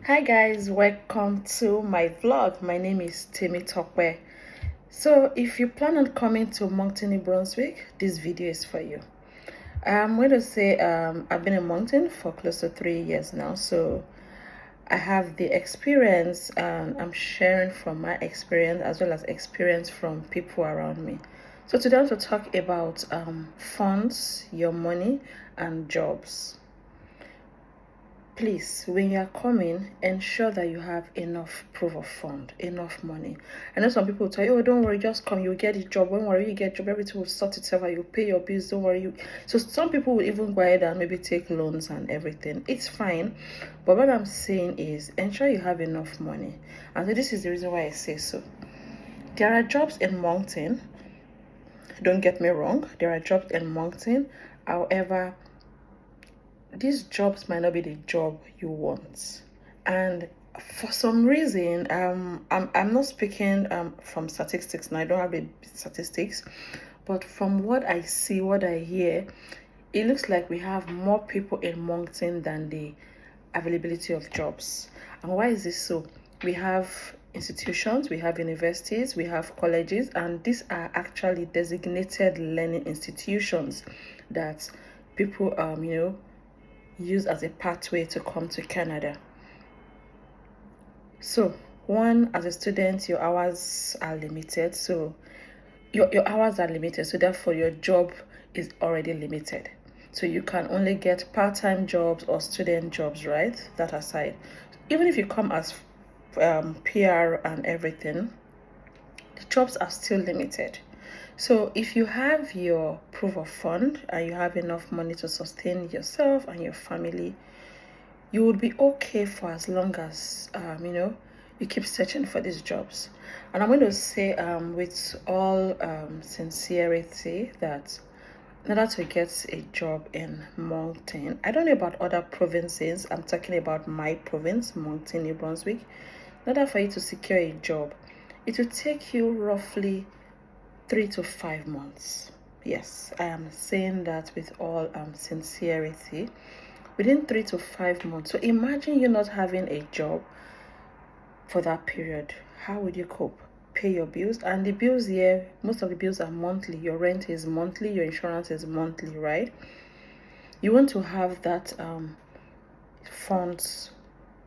Hi guys, welcome to my vlog. My name is Timmy Tokwe. So if you plan on coming to Moncton, New Brunswick, this video is for you. I'm going to say I've been in Moncton for close to 3 years now, so I have the experience and I'm sharing from my experience as well as experience from people around me. So today I want to talk about funds, your money and jobs. Please, when you are coming, ensure that you have enough proof of fund, enough money. I know some people tell you, oh, don't worry, just come, you'll get a job. Don't worry, you get a job, everything will sort itself out, you'll pay your bills, don't worry. So some people will even go ahead and maybe take loans and everything. It's fine. But what I'm saying is ensure you have enough money. And so this is the reason why I say so. There are jobs in Moncton. Don't get me wrong, there are jobs in Moncton. However, these jobs might not be the job you want, and for some reason I'm not speaking from statistics, and I don't have the statistics, but from what I see, what I hear, it looks like we have more people in Moncton than the availability of jobs. And why is this so? We have institutions, we have universities, we have colleges, and these are actually designated learning institutions that people use as a pathway to come to Canada. So one, as a student, your hours are limited. So your hours are limited, so therefore your job is already limited. So you can only get part-time jobs or student jobs, right? That aside, even if you come as PR and everything, the jobs are still limited. So if you have your proof of fund and you have enough money to sustain yourself and your family, you will be okay for as long as you keep searching for these jobs. And I'm going to say with all sincerity that in order to get a job in Moncton, I don't know about other provinces, I'm talking about my province, Moncton, New Brunswick. In order for you to secure a job, it will take you roughly 3 to 5 months. Yes, I am saying that with all sincerity. Within 3 to 5 months. So imagine you not having a job for that period. How would you cope? Pay your bills, and the bills here, most of the bills are monthly. Your rent is monthly, your insurance is monthly, right? You want to have that funds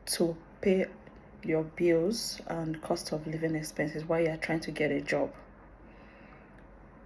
to pay your bills and cost of living expenses while you are trying to get a job.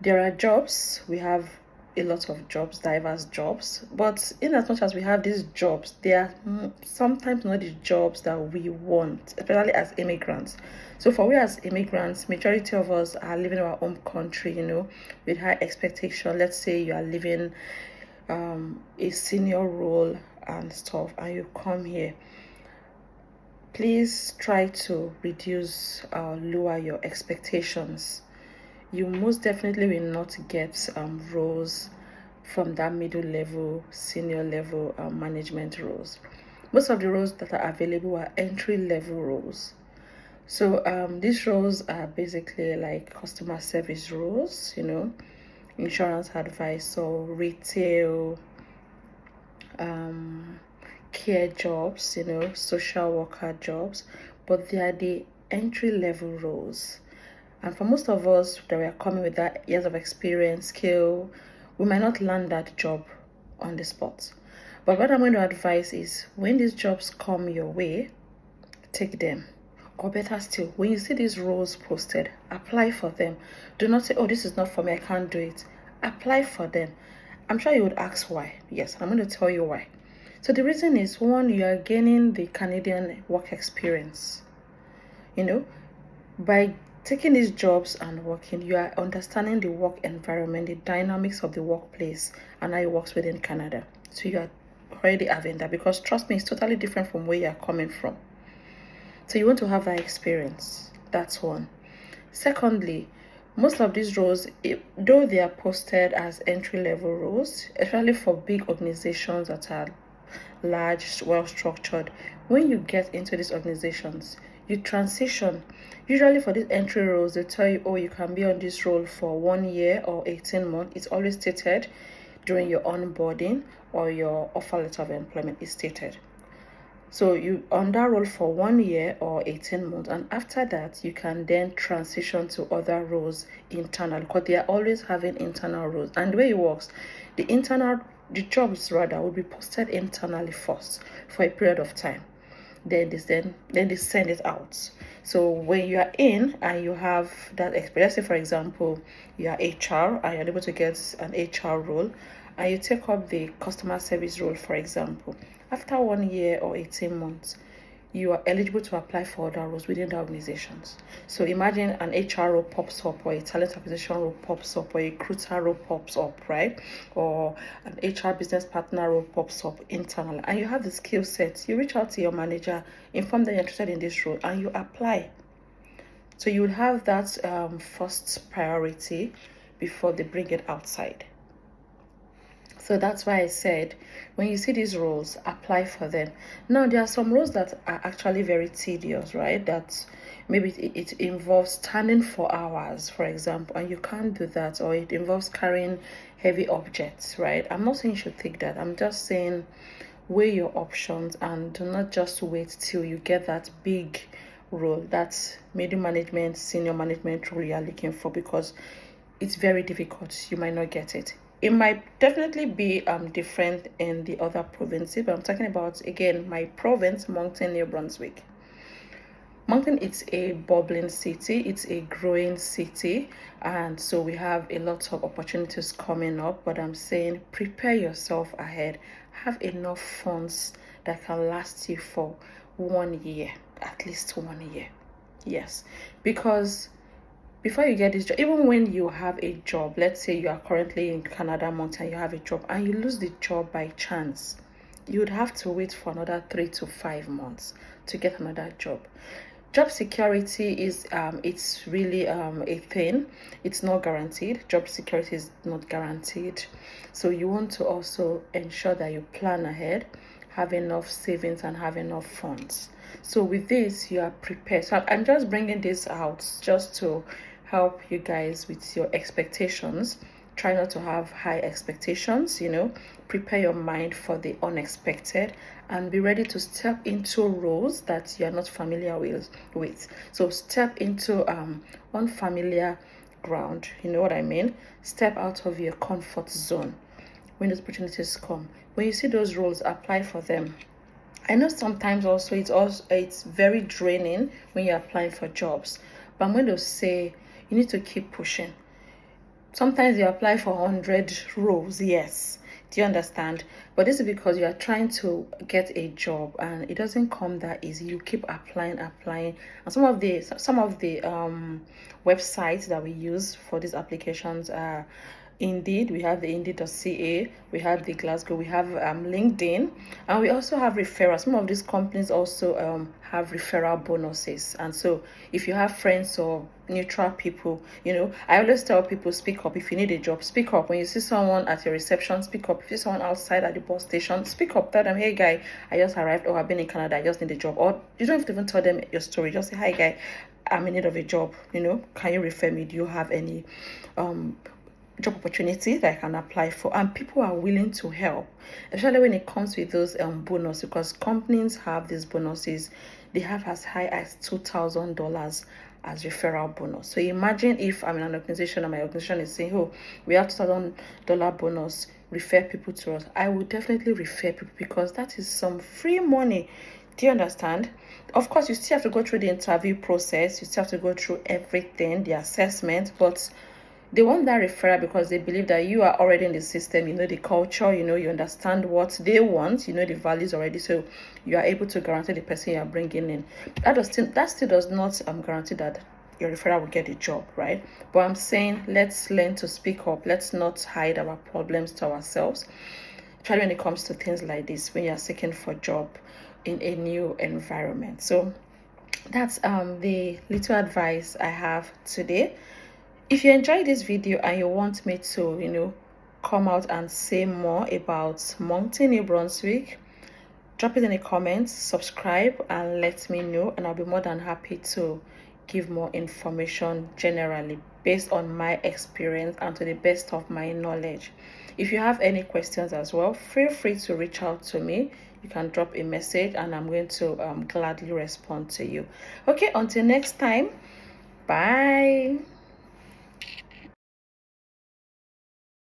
There are jobs, we have a lot of jobs, diverse jobs, but in as much as we have these jobs, they are sometimes not the jobs that we want, especially as immigrants. So for we as immigrants, majority of us are living in our own country, with high expectation. Let's say you are living a senior role and stuff, and you come here. Please try to reduce or lower your expectations. You most definitely will not get roles from that middle level, senior level management roles. Most of the roles that are available are entry level roles. So these roles are basically like customer service roles, insurance advisor, retail, care jobs, social worker jobs, but they are the entry level roles. And for most of us that we are coming with that years of experience, skill, we might not land that job on the spot. But what I'm going to advise is when these jobs come your way, take them. Or better still, when you see these roles posted, apply for them. Do not say, oh, this is not for me, I can't do it. Apply for them. I'm sure you would ask why. Yes, I'm going to tell you why. So the reason is, one, you are gaining the Canadian work experience. By taking these jobs and working, you are understanding the work environment, the dynamics of the workplace, and how it works within Canada. So you are already having that, because trust me, it's totally different from where you are coming from. So you want to have that experience. That's one. Secondly, most of these roles, though they are posted as entry-level roles, especially for big organizations that are large, well-structured, when you get into these organizations, you transition. Usually for these entry roles, they tell you, oh, you can be on this role for 1 year or 18 months. It's always stated during your onboarding or your offer letter of employment is stated. So you on that role for 1 year or 18 months, and after that you can then transition to other roles internal, because they are always having internal roles. And the way it works, the jobs rather will be posted internally first for a period of time. Then they send it out. So when you are in and you have that experience, say for example you are HR and you're able to get an HR role, and you take up the customer service role, for example, after 1 year or 18 months, you are eligible to apply for other roles within the organizations. So imagine an HR role pops up, or a talent acquisition role pops up, or a recruiter role pops up, right? Or an HR business partner role pops up internally, and you have the skill set. You reach out to your manager, inform them you're interested in this role, and you apply. So you would have that first priority before they bring it outside. So that's why I said, when you see these roles, apply for them. Now, there are some roles that are actually very tedious, right? That maybe it involves standing for hours, for example, and you can't do that, or it involves carrying heavy objects, right? I'm not saying you should take that. I'm just saying weigh your options and do not just wait till you get that big role, that middle management, senior management role you are looking for, because it's very difficult. You might not get it. It might definitely be different in the other provinces, but I'm talking about, again, my province, Moncton, New Brunswick. Moncton, it's a bubbling city, it's a growing city, and so we have a lot of opportunities coming up. But I'm saying prepare yourself ahead, have enough funds that can last you for 1 year, at least 1 year. Yes, because before you get this job, even when you have a job, let's say you are currently in Canada, Moncton, you have a job and you lose the job by chance, you would have to wait for another 3 to 5 months to get another job. Job security is it's really a thing. It's not guaranteed. Job security is not guaranteed. So you want to also ensure that you plan ahead, have enough savings and have enough funds. So with this, you are prepared. So I'm just bringing this out just to help you guys with your expectations. Try not to have high expectations, prepare your mind for the unexpected, and be ready to step into roles that you are not familiar with. So step into unfamiliar ground, you know what I mean? Step out of your comfort zone when those opportunities come. When you see those roles, apply for them. I know sometimes also it's very draining when you're applying for jobs, but I'm going to say you need to keep pushing. Sometimes you apply for 100 roles, yes. Do you understand? But this is because you are trying to get a job and it doesn't come that easy. You keep applying. And some of the websites that we use for these applications are Indeed. We have the Indeed.ca, we have the Glasgow, we have LinkedIn, and we also have referrals. Some of these companies also have referral bonuses. And so if you have friends or neutral people, I always tell people, speak up. If you need a job, speak up. When you see someone at your reception, speak up. If you see someone outside at the bus station, speak up. Tell them, hey guy, I just arrived, or I've been in Canada, I just need a job. Or you don't have to even tell them your story. Just say, hi guy, I'm in need of a job, can you refer me? Do you have any job opportunity that I can apply for? And people are willing to help, especially when it comes with those bonuses, because companies have these bonuses. They have as high as $2,000 as referral bonus. So imagine if I'm in an organization and my organization is saying, oh, we have $2,000 bonus, refer people to us. I would definitely refer people, because that is some free money. Do you understand? Of course, you still have to go through the interview process, you still have to go through everything, the assessment, but they want that referral because they believe that you are already in the system, you know the culture, you understand what they want, you know the values already, so you are able to guarantee the person you are bringing in. That still does not guarantee that your referral will get a job, right? But I'm saying let's learn to speak up. Let's not hide our problems to ourselves, especially when it comes to things like this, when you're seeking for a job in a new environment. So that's the little advice I have today. If you enjoyed this video and you want me to, come out and say more about Moncton, New Brunswick, drop it in the comments, subscribe, and let me know, and I'll be more than happy to give more information generally based on my experience and to the best of my knowledge. If you have any questions as well, feel free to reach out to me. You can drop a message and I'm going to gladly respond to you. Okay, until next time, bye.